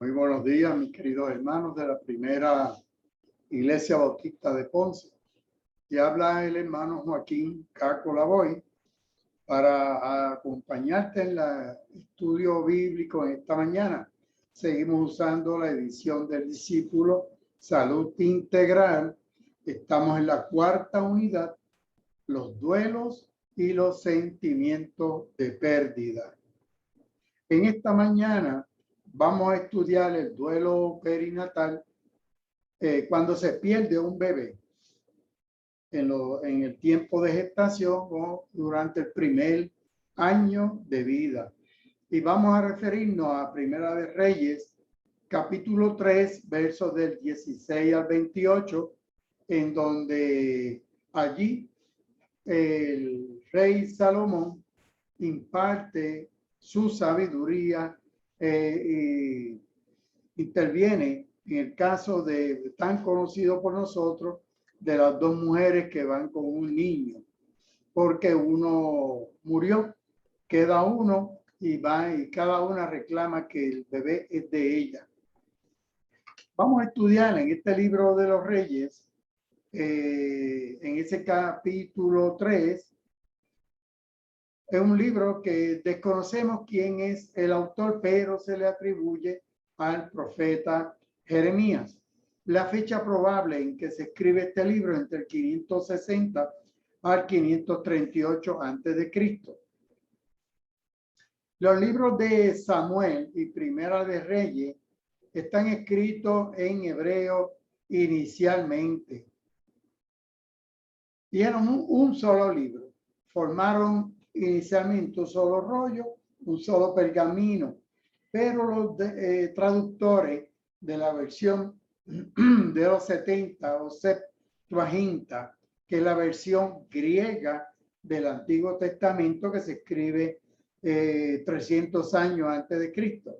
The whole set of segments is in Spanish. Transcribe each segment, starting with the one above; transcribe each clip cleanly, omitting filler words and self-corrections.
Muy buenos días, mis queridos hermanos de la primera Iglesia Bautista de Ponce. Y habla el hermano Joaquín Caco Lavoy para acompañarte en el estudio bíblico en esta mañana. Seguimos usando la edición del discípulo Salud Integral. Estamos en la cuarta unidad, los duelos y los sentimientos de pérdida. En esta mañana vamos a estudiar el duelo perinatal cuando se pierde un bebé en el tiempo de gestación o durante el primer año de vida. Y vamos a referirnos a Primera de Reyes, capítulo 3, versos del 16 al 28, en donde allí el rey Salomón imparte su sabiduría y interviene en el caso de tan conocido por nosotros de las dos mujeres que van con un niño, porque uno murió, queda uno y va y cada una reclama que el bebé es de ella. Vamos a estudiar en este libro de los Reyes, en ese capítulo 3, es un libro que desconocemos quién es el autor, pero se le atribuye al profeta Jeremías. La fecha probable en que se escribe este libro entre el 560 al 538 a.C. Los libros de Samuel y Primera de Reyes están escritos en hebreo inicialmente. Y eran un solo libro. Formaron inicialmente un solo rollo, un solo pergamino, pero los traductores de la versión de los 70 o Septuaginta, que es la versión griega del Antiguo Testamento que se escribe 300 años antes de Cristo.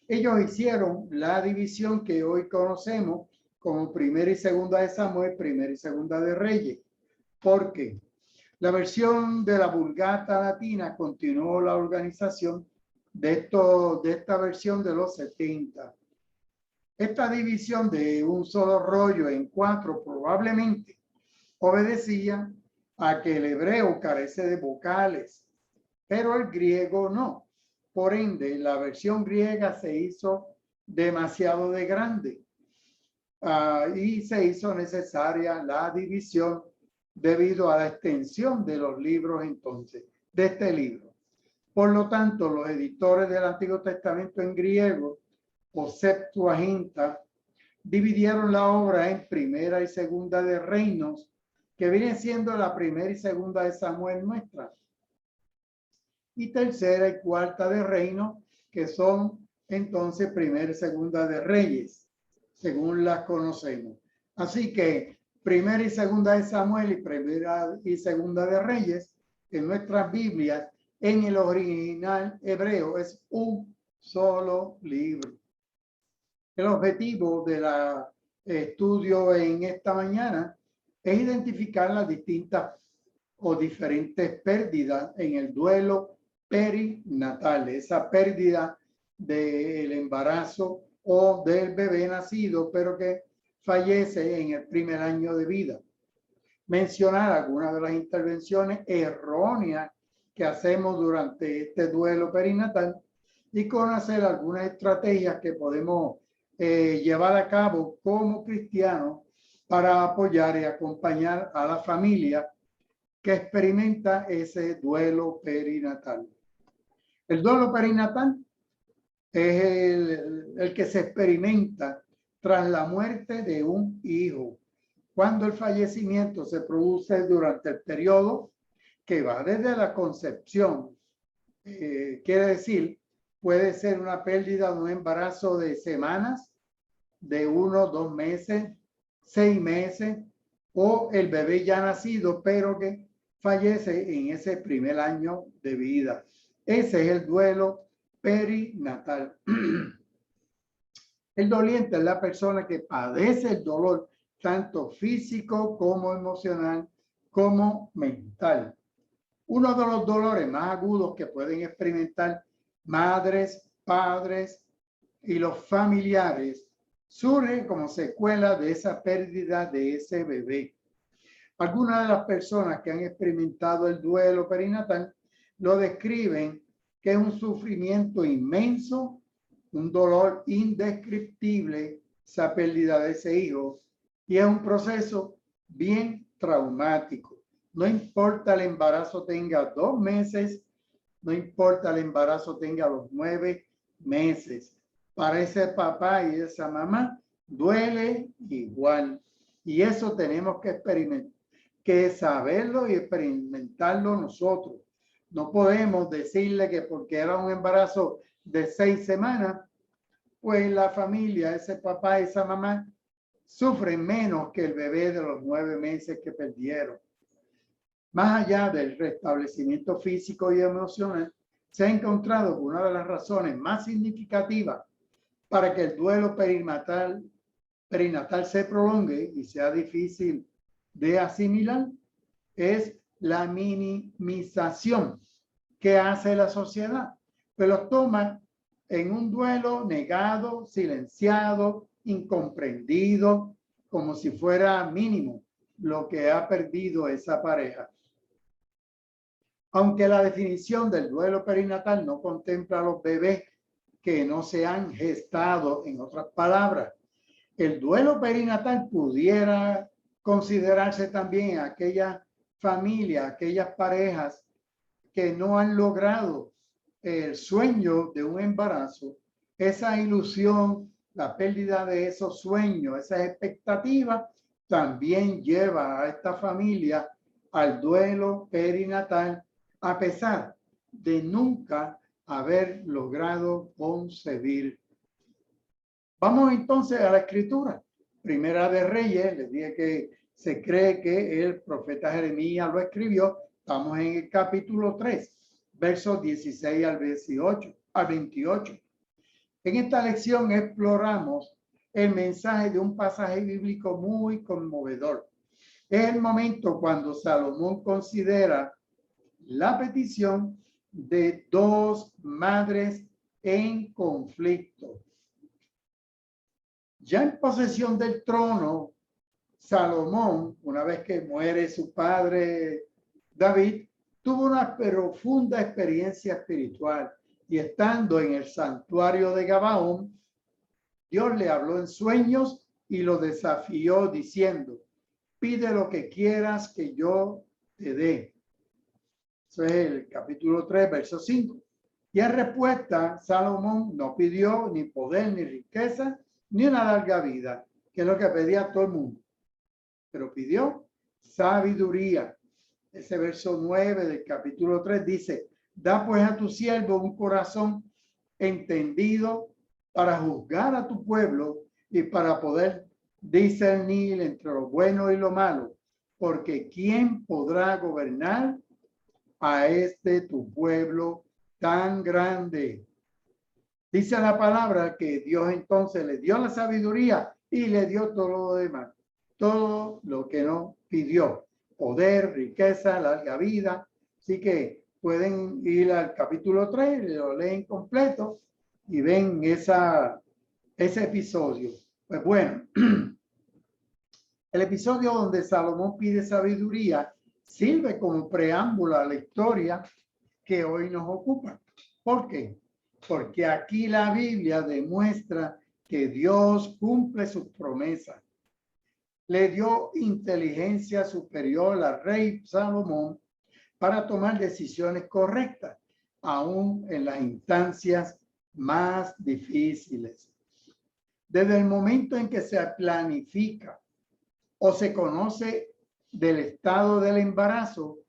Ellos hicieron la división que hoy conocemos como Primera y Segunda de Samuel, Primera y Segunda de Reyes. ¿Por qué? La versión de la Vulgata Latina continuó la organización de esta versión de los 70. Esta división de un solo rollo en 4 probablemente obedecía a que el hebreo carece de vocales, pero el griego no. Por ende, la versión griega se hizo demasiado de grande y se hizo necesaria la división debido a la extensión de los libros entonces, de este libro. Por lo tanto, los editores del Antiguo Testamento en griego o Septuaginta dividieron la obra en Primera y Segunda de Reinos, que viene siendo la Primera y Segunda de Samuel nuestra, y Tercera y Cuarta de Reinos, que son entonces Primera y Segunda de Reyes, según las conocemos. Así que Primera y Segunda de Samuel y Primera y Segunda de Reyes en nuestras Biblias en el original hebreo es un solo libro. El objetivo del estudio en esta mañana es identificar las distintas o diferentes pérdidas en el duelo perinatal, esa pérdida del embarazo o del bebé nacido, pero que fallece en el primer año de vida. Mencionar algunas de las intervenciones erróneas que hacemos durante este duelo perinatal y conocer algunas estrategias que podemos llevar a cabo como cristianos para apoyar y acompañar a la familia que experimenta ese duelo perinatal. El duelo perinatal es el que se experimenta tras la muerte de un hijo, cuando el fallecimiento se produce durante el periodo que va desde la concepción. Quiere decir, puede ser una pérdida de un embarazo de semanas, de 1, 2 meses, 6 meses, o el bebé ya nacido, pero que fallece en ese primer año de vida. Ese es el duelo perinatal. El doliente es la persona que padece el dolor, tanto físico como emocional, como mental. Uno de los dolores más agudos que pueden experimentar madres, padres y los familiares surgen como secuela de esa pérdida de ese bebé. Algunas de las personas que han experimentado el duelo perinatal lo describen que es un sufrimiento inmenso, un dolor indescriptible, esa pérdida de ese hijo, y es un proceso bien traumático. No importa el embarazo tenga 2 meses, no importa el embarazo tenga los 9 meses. Para ese papá y esa mamá duele igual. Y eso tenemos que experimentar, que saberlo y experimentarlo nosotros. No podemos decirle que porque era un embarazo de 6 semanas, pues la familia, ese papá y esa mamá, sufren menos que el bebé de los 9 meses que perdieron. Más allá del restablecimiento físico y emocional, se ha encontrado que una de las razones más significativas para que el duelo perinatal se prolongue y sea difícil de asimilar es la minimización que hace la sociedad, pero lo toma en un duelo negado, silenciado, incomprendido, como si fuera mínimo lo que ha perdido esa pareja. Aunque la definición del duelo perinatal no contempla a los bebés que no se han gestado, en otras palabras, el duelo perinatal pudiera considerarse también aquellas familias, aquellas parejas que no han logrado el sueño de un embarazo, esa ilusión, la pérdida de esos sueños, esas expectativas, también lleva a esta familia al duelo perinatal, a pesar de nunca haber logrado concebir. Vamos entonces a la escritura. Primera de Reyes, les dije que se cree que el profeta Jeremías lo escribió. Estamos en el capítulo 3, versos 16 al 28. En esta lección exploramos el mensaje de un pasaje bíblico muy conmovedor. Es el momento cuando Salomón considera la petición de 2 madres en conflicto. Ya en posesión del trono, Salomón, una vez que muere su padre David, tuvo una profunda experiencia espiritual y estando en el santuario de Gabaón, Dios le habló en sueños y lo desafió diciendo: pide lo que quieras que yo te dé. Eso es el capítulo 3, verso 5. Y en respuesta, Salomón no pidió ni poder, ni riqueza, ni una larga vida, que es lo que pedía todo el mundo. Pero pidió sabiduría. Ese verso 9 del capítulo 3 dice: da pues a tu siervo un corazón entendido para juzgar a tu pueblo y para poder discernir entre lo bueno y lo malo, porque ¿quién podrá gobernar a este tu pueblo tan grande? Dice la palabra que Dios entonces le dio la sabiduría y le dio todo lo demás, todo lo que no pidió: poder, riqueza, larga vida. Así que pueden ir al capítulo 3, lo leen completo y ven ese episodio. Pues bueno, el episodio donde Salomón pide sabiduría sirve como preámbulo a la historia que hoy nos ocupa. ¿Por qué? Porque aquí la Biblia demuestra que Dios cumple sus promesas. Le dio inteligencia superior al rey Salomón para tomar decisiones correctas, aún en las instancias más difíciles. Desde el momento en que se planifica o se conoce del estado del embarazo,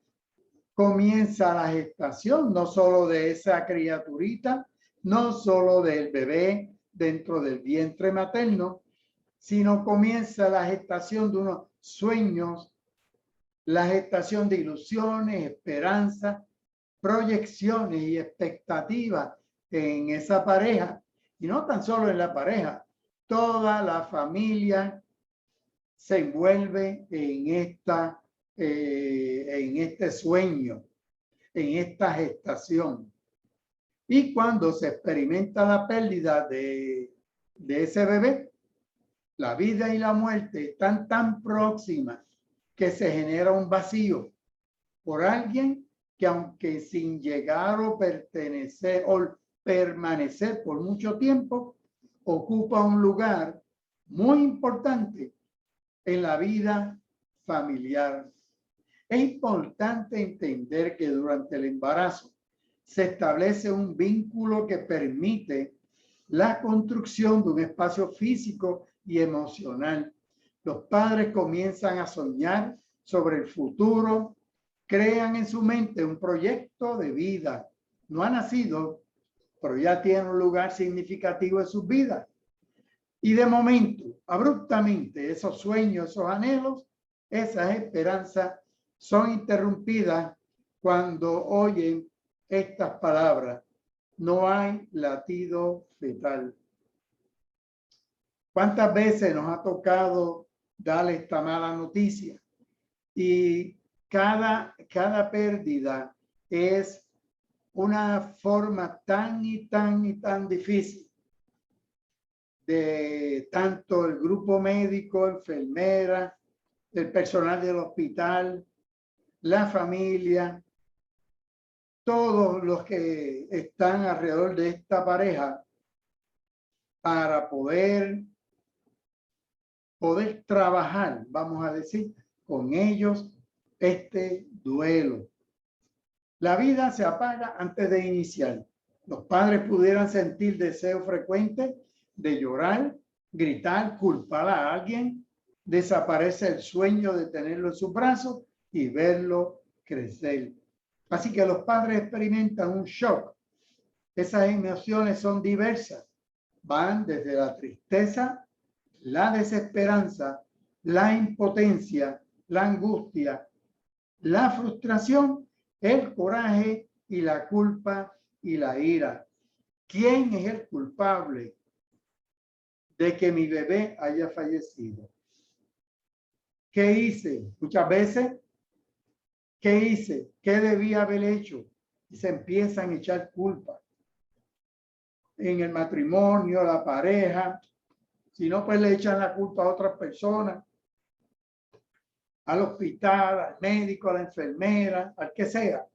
comienza la gestación, no solo de esa criaturita, no solo del bebé dentro del vientre materno, sino comienza la gestación de unos sueños, la gestación de ilusiones, esperanzas, proyecciones y expectativas en esa pareja. Y no tan solo en la pareja, toda la familia se envuelve en este sueño, en esta gestación. Y cuando se experimenta la pérdida de ese bebé, la vida y la muerte están tan próximas que se genera un vacío por alguien que, aunque sin llegar o pertenecer o permanecer por mucho tiempo, ocupa un lugar muy importante en la vida familiar. Es importante entender que durante el embarazo se establece un vínculo que permite la construcción de un espacio físico y emocional. Los padres comienzan a soñar sobre el futuro, crean en su mente un proyecto de vida. No ha nacido, pero ya tiene un lugar significativo en sus vidas. Y de momento, abruptamente, esos sueños, esos anhelos, esas esperanzas son interrumpidas cuando oyen estas palabras: no hay latido fetal. ¿Cuántas veces nos ha tocado darle esta mala noticia? Y cada pérdida es una forma tan difícil de tanto el grupo médico, enfermera, el personal del hospital, la familia, todos los que están alrededor de esta pareja, para poder trabajar, vamos a decir, con ellos este duelo. La vida se apaga antes de iniciar. Los padres pudieran sentir deseo frecuente de llorar, gritar, culpar a alguien. Desaparece el sueño de tenerlo en sus brazos y verlo crecer. Así que los padres experimentan un shock. Esas emociones son diversas. Van desde la tristeza, la desesperanza, la impotencia, la angustia, la frustración, el coraje y la culpa y la ira. ¿Quién es el culpable de que mi bebé haya fallecido? ¿Qué hice? Muchas veces, ¿qué hice? ¿Qué debía haber hecho? Y se empiezan a echar culpa en el matrimonio, la pareja. Si no, pues le echan la culpa a otras personas, al hospital, al médico, a la enfermera, al que sea.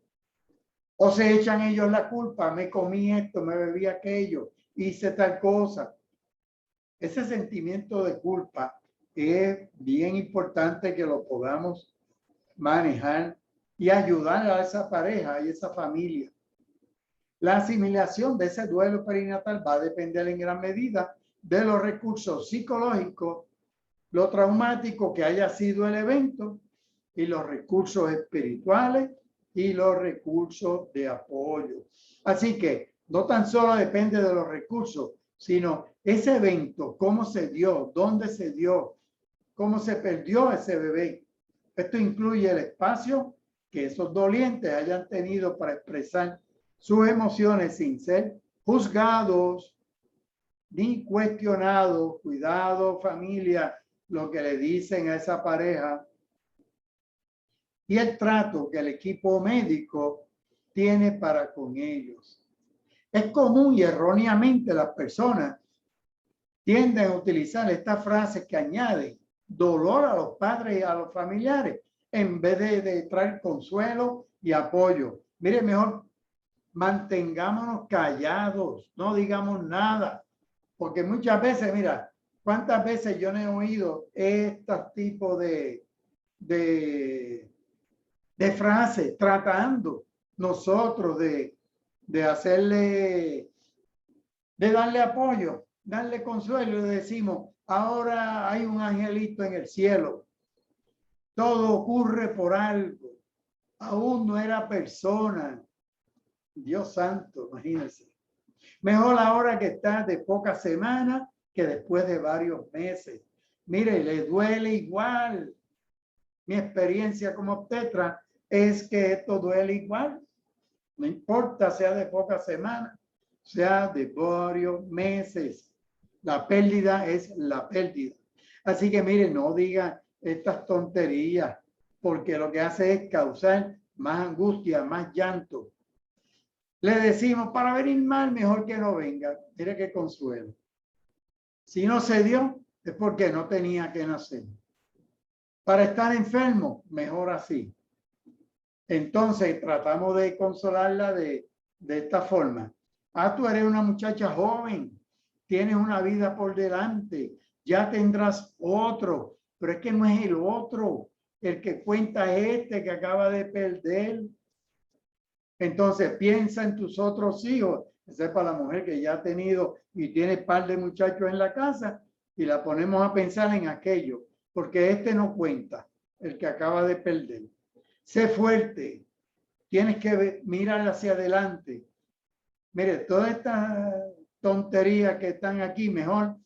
O se echan ellos la culpa: me comí esto, me bebí aquello, hice tal cosa. Ese sentimiento de culpa es bien importante que lo podamos manejar y ayudar a esa pareja y esa familia. La asimilación de ese duelo perinatal va a depender en gran medida de los recursos psicológicos, lo traumático que haya sido el evento, y los recursos espirituales y los recursos de apoyo. Así que no tan solo depende de los recursos, sino ese evento, cómo se dio, dónde se dio, cómo se perdió ese bebé. Esto incluye el espacio que esos dolientes hayan tenido para expresar sus emociones sin ser juzgados ni cuestionados. Cuidado, familia, lo que le dicen a esa pareja. Y el trato que el equipo médico tiene para con ellos. Es común y erróneamente las personas tienden a utilizar estas frases que añaden dolor a los padres y a los familiares en vez de traer consuelo y apoyo. Mire, mejor mantengámonos callados, no digamos nada, porque muchas veces, mira, cuántas veces yo no he oído este tipo de frases tratando nosotros de hacerle, de darle apoyo, darle consuelo, y decimos: ahora hay un angelito en el cielo, todo ocurre por algo, aún no era persona. Dios santo, imagínense. Mejor ahora que está de pocas semanas que después de varios meses. Mire, le duele igual. Mi experiencia como obstetra es que esto duele igual. No importa sea de pocas semanas, sea de varios meses. La pérdida es la pérdida. Así que mire, no diga estas tonterías, porque lo que hace es causar más angustia, más llanto. Le decimos, para venir mal, mejor que no venga. Mire qué consuelo. Si no se dio, es porque no tenía que nacer. Para estar enfermo, mejor así. Entonces tratamos de consolarla de esta forma. Ah, tú eres una muchacha joven, tienes una vida por delante, ya tendrás otro, pero es que no es el otro, el que cuenta es este que acaba de perder. Entonces piensa en tus otros hijos, sepa la mujer que ya ha tenido y tiene par de muchachos en la casa y la ponemos a pensar en aquello, porque este no cuenta, el que acaba de perder. Sé fuerte, tienes que mirar hacia adelante. Mire, todas estas tonterías que están aquí, mejor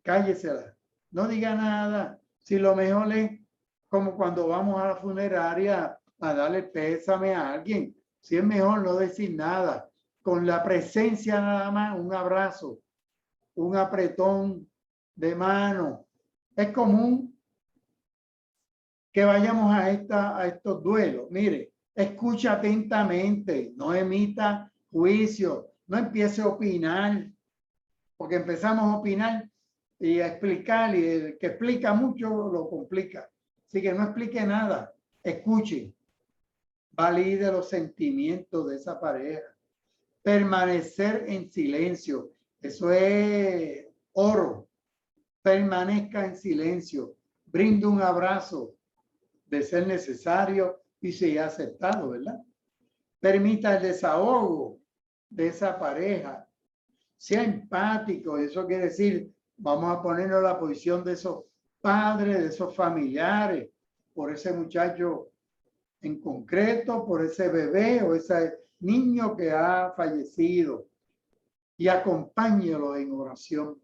cállesela. No diga nada. Si lo mejor es como cuando vamos a la funeraria a darle pésame a alguien. Si es mejor no decir nada. Con la presencia nada más, un abrazo, un apretón de mano. Es común que vayamos a estos duelos. Mire, escucha atentamente, no emita juicio, no empiece a opinar, porque empezamos a opinar y a explicar, y el que explica mucho lo complica. Así que no explique nada, escuche, valide los sentimientos de esa pareja, permanecer en silencio, eso es oro, permanezca en silencio, brinde un abrazo, de ser necesario y si aceptado, ¿verdad? Permita el desahogo de esa pareja. Sea empático, eso quiere decir, vamos a ponernos en la posición de esos padres, de esos familiares, por ese muchacho en concreto, por ese bebé o ese niño que ha fallecido y acompáñelo en oración.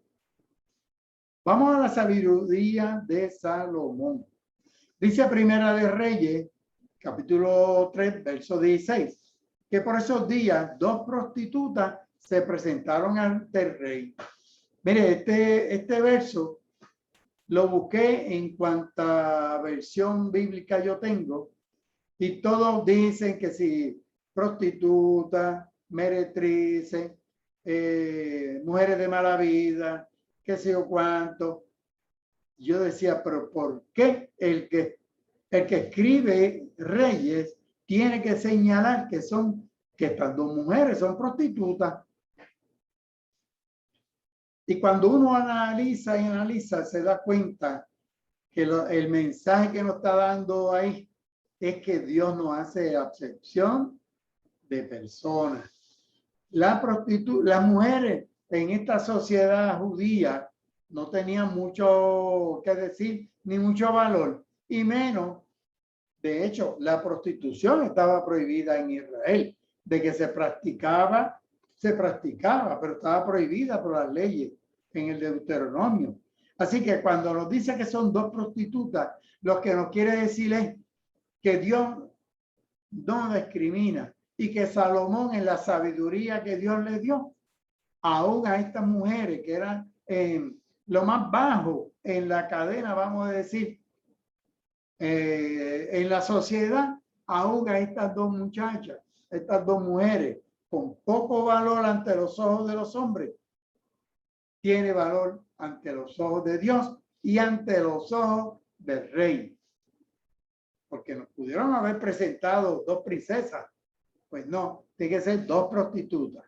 Vamos a la sabiduría de Salomón. Dice Primera de Reyes, capítulo 3, verso 16, que por esos días dos prostitutas se presentaron ante el rey. Mire, este verso lo busqué en cuanta versión bíblica yo tengo y todos dicen que si prostitutas, meretrices, mujeres de mala vida, qué sé yo cuánto. Yo decía, pero ¿por qué el que escribe Reyes tiene que señalar que estas dos mujeres son prostitutas? Y cuando uno analiza y analiza, se da cuenta que el mensaje que nos está dando ahí es que Dios no hace acepción de personas. Las mujeres en esta sociedad judía no tenían mucho que decir ni mucho valor, y menos, de hecho, la prostitución estaba prohibida en Israel. De que se practicaba, pero estaba prohibida por las leyes en el Deuteronomio. Así que cuando nos dice que son dos prostitutas, lo que nos quiere decir es que Dios no discrimina y que Salomón, en la sabiduría que Dios le dio, aún a estas mujeres que eran lo más bajo en la cadena, vamos a decir, en la sociedad, aún a estas dos muchachas, estas dos mujeres con poco valor ante los ojos de los hombres, tiene valor ante los ojos de Dios y ante los ojos del rey. Porque nos pudieron haber presentado dos princesas, pues no, tiene que ser dos prostitutas.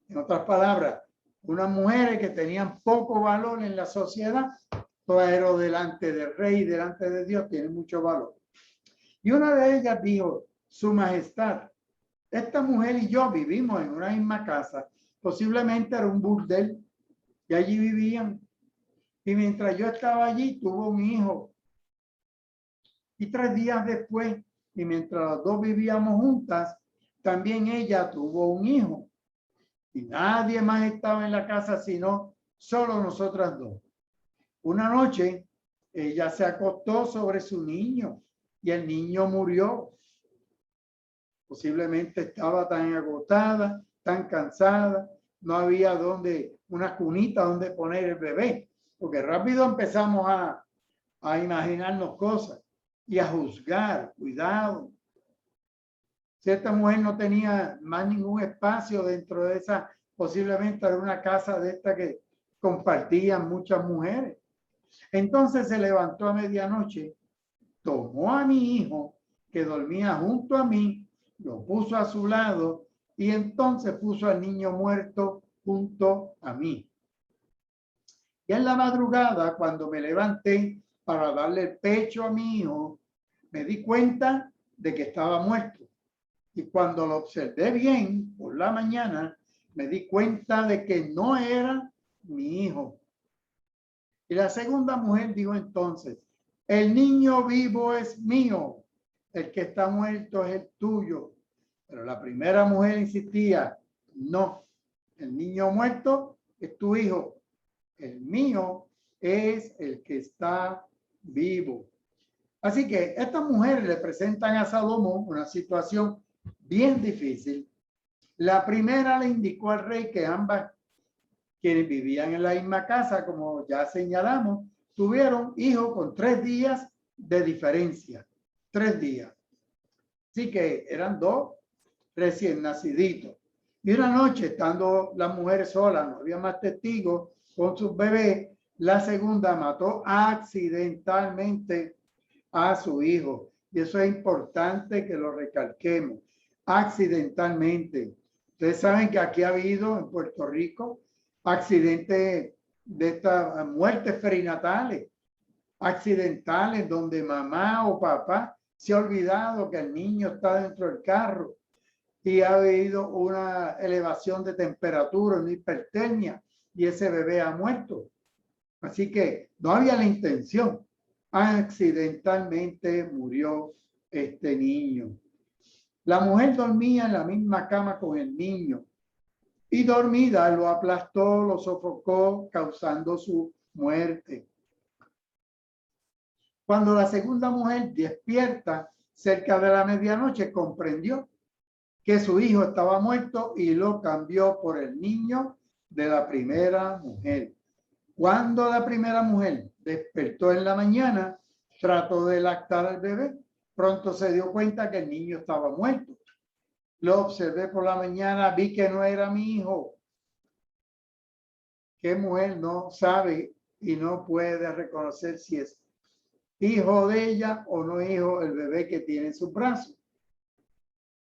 En otras palabras, unas mujeres que tenían poco valor en la sociedad, pero delante del rey, delante de Dios, tienen mucho valor. Y una de ellas dijo, Su Majestad, esta mujer y yo vivimos en una misma casa, posiblemente era un burdel, y allí vivían. Y mientras yo estaba allí, tuvo un hijo. Y 3 días después, y mientras los dos vivíamos juntas, también ella tuvo un hijo. Y nadie más estaba en la casa sino solo nosotras dos. Una noche, ella se acostó sobre su niño y el niño murió. Posiblemente estaba tan agotada, tan cansada, no había una cunita donde poner el bebé, porque rápido empezamos a imaginarnos cosas y a juzgar. Cuidado. Si esta mujer no tenía más ningún espacio dentro de esa, posiblemente era una casa de esta que compartían muchas mujeres. Entonces se levantó a medianoche, tomó a mi hijo que dormía junto a mí, lo puso a su lado y entonces puso al niño muerto junto a mí. Y en la madrugada, cuando me levanté para darle el pecho a mi hijo, me di cuenta de que estaba muerto. Y cuando lo observé bien por la mañana, me di cuenta de que no era mi hijo. Y la segunda mujer dijo entonces, el niño vivo es mío, el que está muerto es el tuyo. Pero la primera mujer insistía, no, el niño muerto es tu hijo, el mío es el que está vivo. Así que estas mujeres le presentan a Salomón una situación bien difícil. La primera le indicó al rey que ambas, quienes vivían en la misma casa, como ya señalamos, tuvieron hijos con 3 días de diferencia. 3 días. Así que eran 2 recién naciditos. Y una noche, estando las mujeres solas, no había más testigos con sus bebés, la segunda mató accidentalmente a su hijo. Y eso es importante que lo recalquemos. Accidentalmente. Ustedes saben que aquí ha habido en Puerto Rico accidentes de estas muertes perinatales, accidentales donde mamá o papá se ha olvidado que el niño está dentro del carro y ha habido una elevación de temperatura, una hipertermia y ese bebé ha muerto. Así que no había la intención. Accidentalmente murió este niño. La mujer dormía en la misma cama con el niño y dormida lo aplastó, lo sofocó, causando su muerte. Cuando la segunda mujer despierta cerca de la medianoche, comprendió que su hijo estaba muerto y lo cambió por el niño de la primera mujer. Cuando la primera mujer despertó en la mañana, trató de lactar al bebé. Pronto se dio cuenta que el niño estaba muerto. Lo observé por la mañana, vi que no era mi hijo. ¿Qué mujer no sabe y no puede reconocer si es hijo de ella o no hijo el bebé que tiene en sus brazos?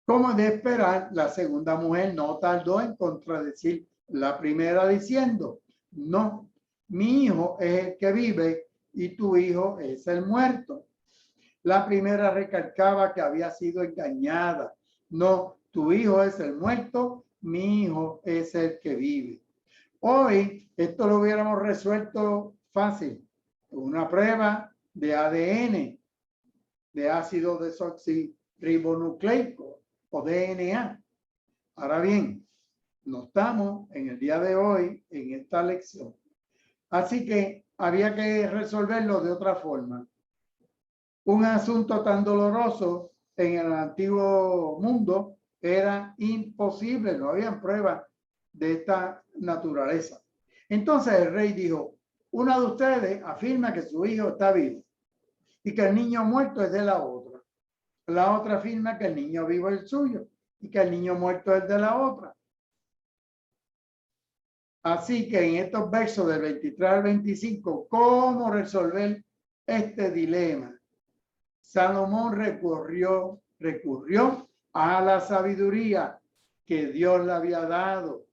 Como de esperar, la segunda mujer no tardó en contradecir la primera diciendo, no, mi hijo es el que vive y tu hijo es el muerto. La primera recalcaba que había sido engañada. No, tu hijo es el muerto, mi hijo es el que vive. Hoy esto lo hubiéramos resuelto fácil. Una prueba de ADN, de ácido desoxirribonucleico o DNA. Ahora bien, no estamos en el día de hoy en esta lección. Así que había que resolverlo de otra forma. Un asunto tan doloroso en el antiguo mundo era imposible, no había pruebas de esta naturaleza. Entonces el rey dijo, una de ustedes afirma que su hijo está vivo y que el niño muerto es de la otra. La otra afirma que el niño vivo es el suyo y que el niño muerto es de la otra. Así que en estos versos del 23 al 25, ¿cómo resolver este dilema? Salomón recurrió a la sabiduría que Dios le había dado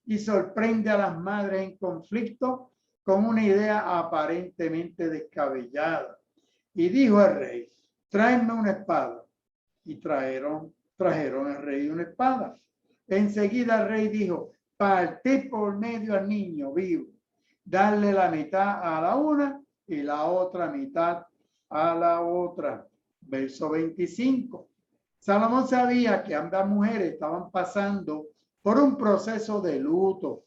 y sorprende a las madres en conflicto con una idea aparentemente descabellada. Y dijo al rey, tráeme una espada. Y trajeron al rey una espada. Enseguida el rey dijo, partid por medio al niño vivo, darle la mitad a la una y la otra mitad a la otra. Verso 25. Salomón sabía que ambas mujeres estaban pasando por un proceso de luto,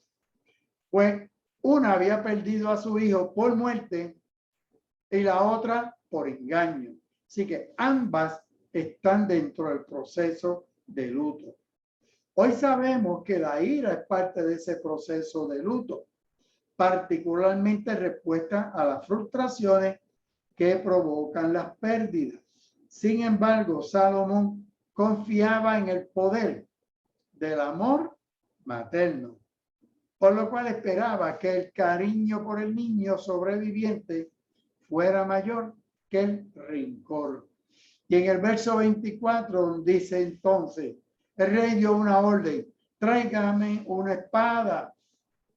pues una había perdido a su hijo por muerte y la otra por engaño. Así que ambas están dentro del proceso de luto. Hoy sabemos que la ira es parte de ese proceso de luto, particularmente respuesta a las frustraciones que provocan las pérdidas. Sin embargo, Salomón confiaba en el poder del amor materno, por lo cual esperaba que el cariño por el niño sobreviviente fuera mayor que el rencor. Y en el verso 24 dice entonces, el rey dio una orden, tráigame una espada.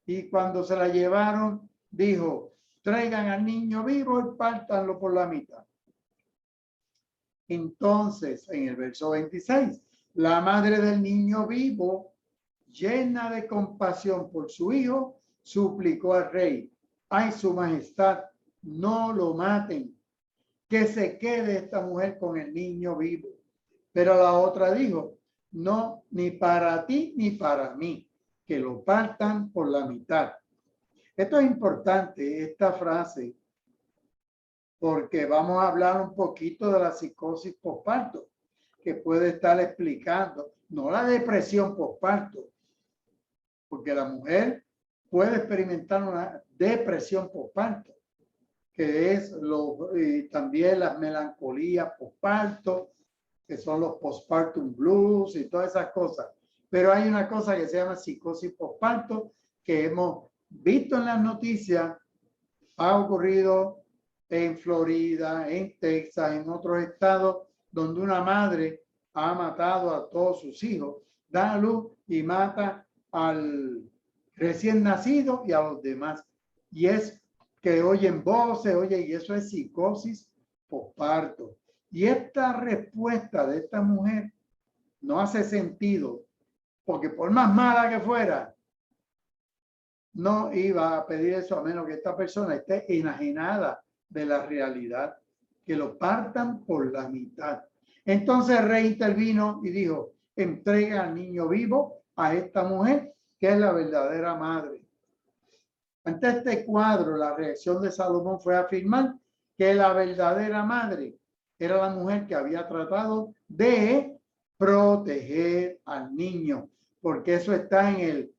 Y cuando se la llevaron, dijo, traigan al niño vivo y pártanlo por la mitad. Entonces, en el verso 26, la madre del niño vivo, llena de compasión por su hijo, suplicó al rey, ay, su majestad, no lo maten, que se quede esta mujer con el niño vivo. Pero la otra dijo, no, ni para ti ni para mí, que lo partan por la mitad. Esto es importante, esta frase, porque vamos a hablar un poquito de la psicosis posparto, que puede estar explicando, no la depresión posparto, porque la mujer puede experimentar una depresión posparto, que es también las melancolías posparto, que son los postpartum blues y todas esas cosas. Pero hay una cosa que se llama psicosis posparto, que hemos visto en las noticias, ha ocurrido en Florida, en Texas, en otros estados, donde una madre ha matado a todos sus hijos, da a luz y mata al recién nacido y a los demás. Y es que oyen voces, oye, y eso es psicosis posparto. Y esta respuesta de esta mujer no hace sentido, porque por más mala que fuera, no iba a pedir eso a menos que esta persona esté enajenada de la realidad, que lo partan por la mitad. Entonces el rey intervino y dijo, entrega al niño vivo a esta mujer, que es la verdadera madre. Ante este cuadro, la reacción de Salomón fue afirmar que la verdadera madre era la mujer que había tratado de proteger al niño, porque eso está en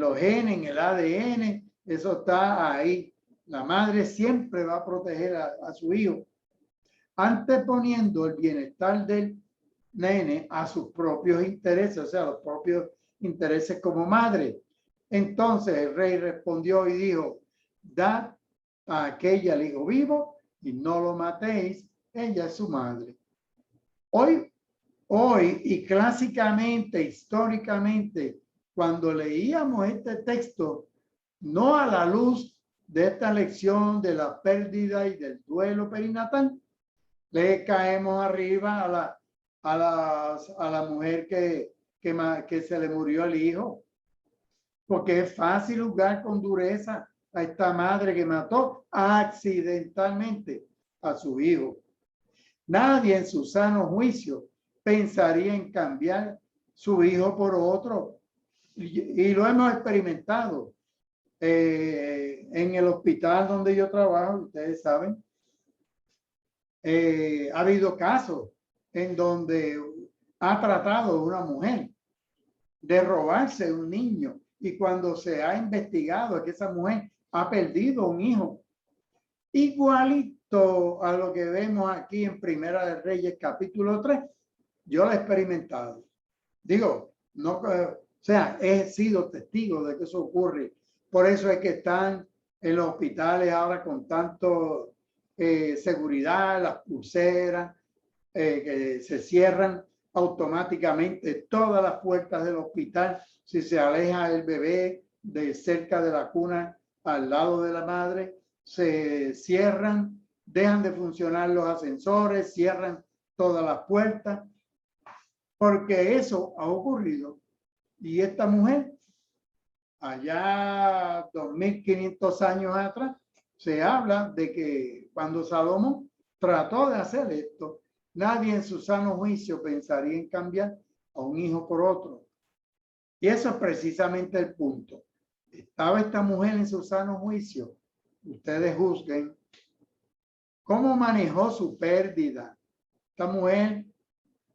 los genes, en el ADN, eso está ahí. La madre siempre va a proteger a su hijo, anteponiendo el bienestar del nene a sus propios intereses, o sea, los propios intereses como madre. Entonces el rey respondió y dijo, dad a aquella el hijo vivo y no lo matéis, ella es su madre. Hoy y clásicamente, históricamente, cuando leíamos este texto, no a la luz de esta lección de la pérdida y del duelo perinatal, le caemos arriba a la mujer que se le murió el hijo, porque es fácil juzgar con dureza a esta madre que mató accidentalmente a su hijo. Nadie en su sano juicio pensaría en cambiar su hijo por otro. Y lo hemos experimentado en el hospital donde yo trabajo, ustedes saben. Ha habido casos en donde ha tratado una mujer de robarse un niño y cuando se ha investigado que esa mujer ha perdido un hijo. Igualito a lo que vemos aquí en Primera de Reyes capítulo 3, yo lo he experimentado. Digo, no, o sea, he sido testigo de que eso ocurre. Por eso es que están en los hospitales ahora con tanto seguridad, las pulseras, que se cierran automáticamente todas las puertas del hospital si se aleja el bebé de cerca de la cuna al lado de la madre, se cierran, dejan de funcionar los ascensores, cierran todas las puertas, porque eso ha ocurrido. Y esta mujer, allá 2500 años atrás, se habla de que cuando Salomón trató de hacer esto, nadie en su sano juicio pensaría en cambiar a un hijo por otro. Y eso es precisamente el punto. ¿Estaba esta mujer en su sano juicio? Ustedes juzguen cómo manejó su pérdida. Esta mujer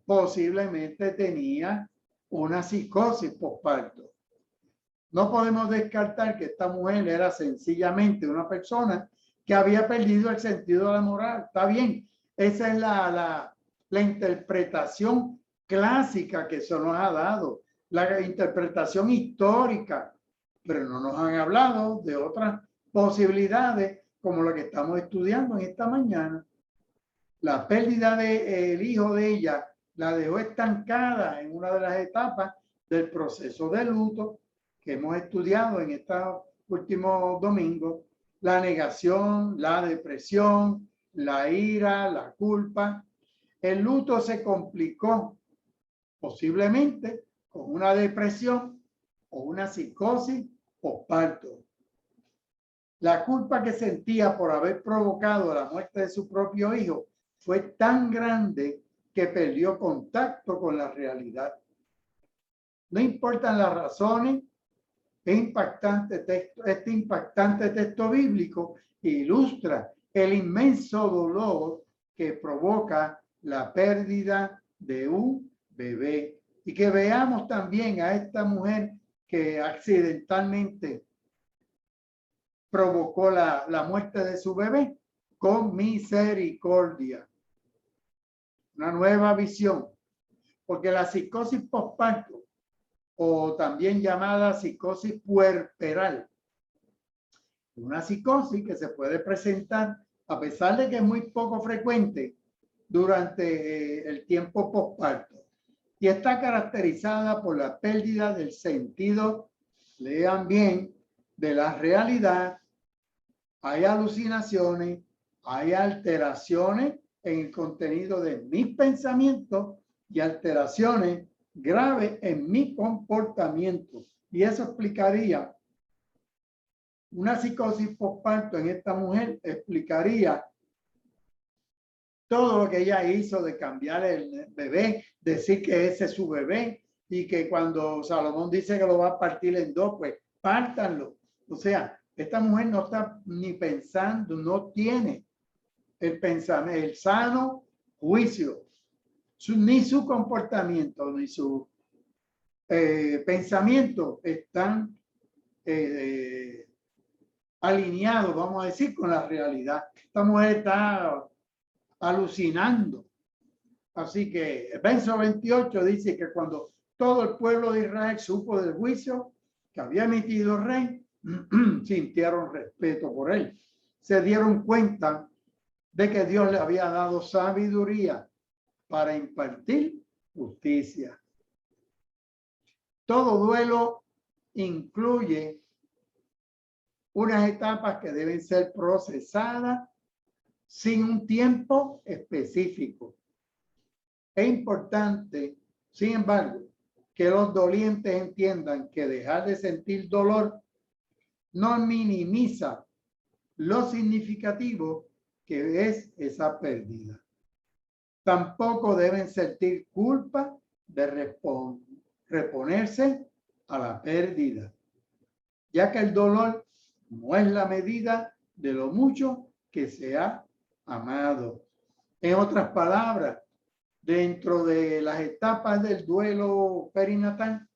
posiblemente tenía una psicosis posparto. No podemos descartar que esta mujer era sencillamente una persona que había perdido el sentido de la moral. Está bien, esa es la interpretación clásica que eso nos ha dado, la interpretación histórica, pero no nos han hablado de otras posibilidades como la que estamos estudiando en esta mañana. La pérdida del hijo de ella la dejó estancada en una de las etapas del proceso de luto que hemos estudiado en estos últimos domingos. La negación, la depresión, la ira, la culpa. El luto se complicó posiblemente con una depresión o una psicosis postparto. La culpa que sentía por haber provocado la muerte de su propio hijo fue tan grande que perdió contacto con la realidad. No importan las razones, este impactante texto bíblico ilustra el inmenso dolor que provoca la pérdida de un bebé. Y que veamos también a esta mujer que accidentalmente provocó la muerte de su bebé con misericordia. Una nueva visión, porque la psicosis postparto, o también llamada psicosis puerperal, una psicosis que se puede presentar a pesar de que es muy poco frecuente durante el tiempo postparto y está caracterizada por la pérdida del sentido, lean bien, de la realidad. Hay alucinaciones, hay alteraciones en el contenido de mis pensamientos y alteraciones graves en mi comportamiento. Y eso explicaría una psicosis postparto en esta mujer, explicaría todo lo que ella hizo de cambiar el bebé, decir que ese es su bebé y que cuando Salomón dice que lo va a partir en dos, pues pártanlo. O sea, esta mujer no está ni pensando, no tiene el pensamiento, el sano juicio, ni su comportamiento, ni su pensamiento están alineados, vamos a decir, con la realidad. Esta mujer está alucinando. Así que el verso 28 dice que cuando todo el pueblo de Israel supo del juicio que había emitido el rey, sintieron respeto por él. Se dieron cuenta de que Dios le había dado sabiduría para impartir justicia. Todo duelo incluye unas etapas que deben ser procesadas sin un tiempo específico. Es importante, sin embargo, que los dolientes entiendan que dejar de sentir dolor no minimiza lo significativo que es esa pérdida. Tampoco deben sentir culpa de reponerse a la pérdida, ya que el dolor no es la medida de lo mucho que se ha amado. En otras palabras, dentro de las etapas del duelo perinatal,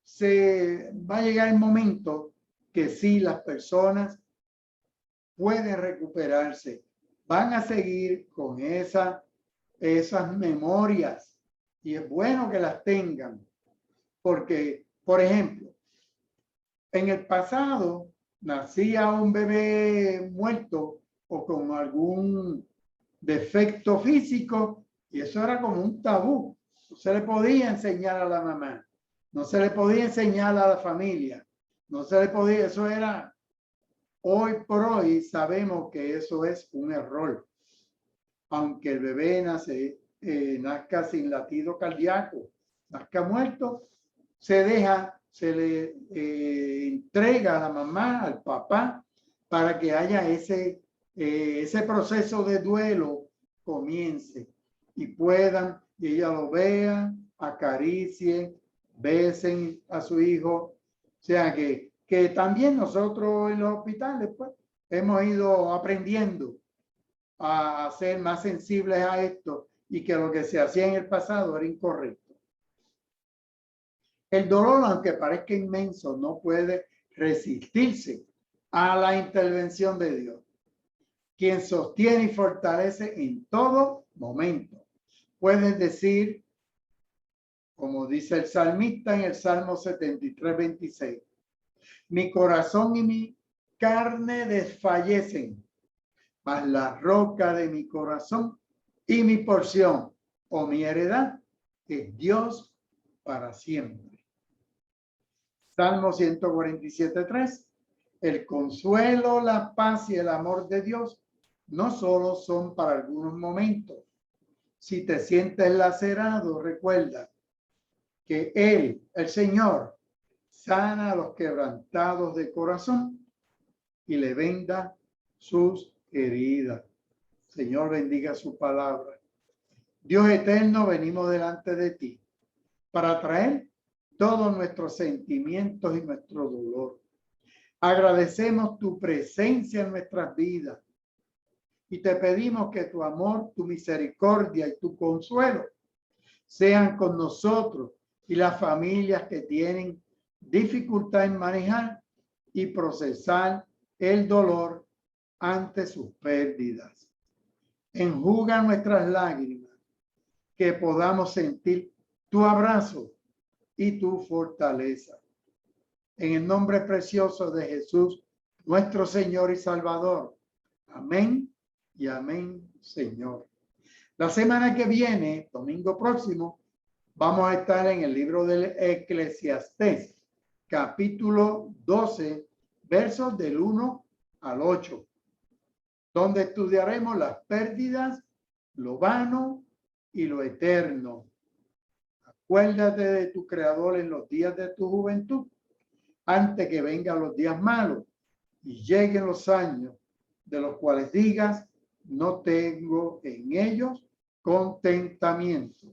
se va a llegar el momento que sí, las personas pueden recuperarse, van a seguir con esas memorias y es bueno que las tengan, porque, por ejemplo, en el pasado nacía un bebé muerto o con algún defecto físico y eso era como un tabú. No se le podía enseñar a la mamá, no se le podía enseñar a la familia, no se le podía, eso era, hoy por hoy sabemos que eso es un error. Aunque el bebé nazca sin latido cardíaco, nazca muerto, se le entrega a la mamá, al papá, para que haya ese proceso de duelo comience y puedan, y ella lo vea, acaricie, besen a su hijo. O sea que también nosotros en los hospitales pues hemos ido aprendiendo a ser más sensibles a esto y que lo que se hacía en el pasado era incorrecto. El dolor, aunque parezca inmenso, no puede resistirse a la intervención de Dios, quien sostiene y fortalece en todo momento. Puedes decir, como dice el salmista en el Salmo 73, 26, mi corazón y mi carne desfallecen, mas la roca de mi corazón y mi porción o mi heredad es Dios para siempre. Salmo 147, 3. El consuelo, la paz y el amor de Dios no solo son para algunos momentos. Si te sientes lacerado, recuerda que Él, el Señor, sana a los quebrantados de corazón y le venda sus heridas. Señor, bendiga su palabra. Dios eterno, venimos delante de ti para traer todos nuestros sentimientos y nuestro dolor. Agradecemos tu presencia en nuestras vidas y te pedimos que tu amor, tu misericordia y tu consuelo sean con nosotros y las familias que tienen dificultad en manejar y procesar el dolor ante sus pérdidas. Enjuga nuestras lágrimas, que podamos sentir tu abrazo y tu fortaleza. En el nombre precioso de Jesús, nuestro Señor y Salvador. Amén y amén, Señor. La semana que viene, domingo próximo, vamos a estar en el libro del Eclesiastés, capítulo 12, versos del 1 al 8, donde estudiaremos las pérdidas, lo vano y lo eterno. Acuérdate de tu Creador en los días de tu juventud, antes que vengan los días malos y lleguen los años de los cuales digas, no tengo en ellos contentamiento.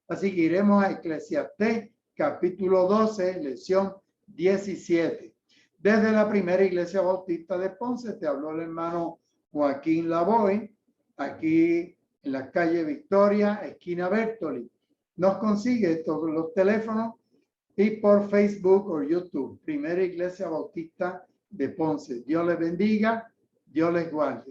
Así que iremos a Eclesiastés, capítulo 12, lección 17. Desde la primera iglesia bautista de Ponce te habló el hermano Joaquín Lavoy, aquí en la calle Victoria, esquina Bertoli. Nos consigue todos los teléfonos y por Facebook o YouTube. Primera Iglesia Bautista de Ponce. Dios les bendiga, Dios les guarde.